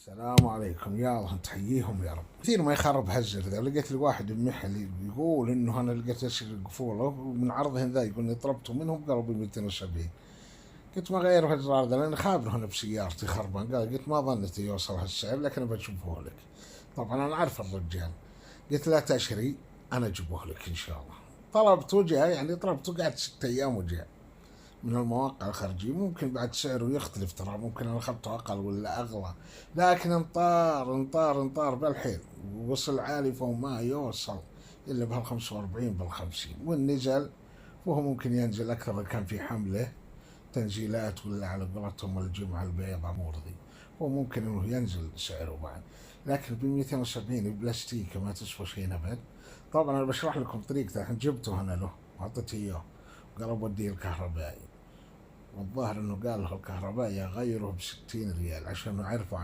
السلام عليكم، يا الله تحييهم يا رب. كثير ما يخرب هالزر ذا. لقيت لي واحد بمحل يقول انه انا لقيت اشتري القفوله ومن عرضهم ذا يقول اني طلبته منهم قالوا ب 270. قلت ما غيروا هالزرار ذا لان خابره انا بسيارتي خربان. قلت ما ظنيت يوصل هالسعر لكن بشوفه لك. طبعا انا عارف الرجال. قلت لا تشري، انا اجيبه لك ان شاء الله. طلبته جاء، يعني طلبته قعدت 6 ايام وجاء من المواقع الخارجية. ممكن بعد سعره يختلف، ترى ممكن أنا أخذته أقل ولا أغلى، لكن انطار بالحيل ووصل عالي فهو ما يوصل إلا بال45 بالخمسين، والنزل وهو ممكن ينزل أكثر إذا كان في حملة تنزيلات ولا على قولتهم الجمعة البيضاء مرضي، هو ممكن إنه ينزل سعره بعد. لكن ب 270 بلاستيكة ما تسوى شيء أبد. طبعا أنا بشرح لكم طريقته، الحين جبته أنا له وأعطيته إياه قال بوديه الكهربائي، والظاهر انه قال له الكهربائي غيره ب60 ريال عشان يعرفوا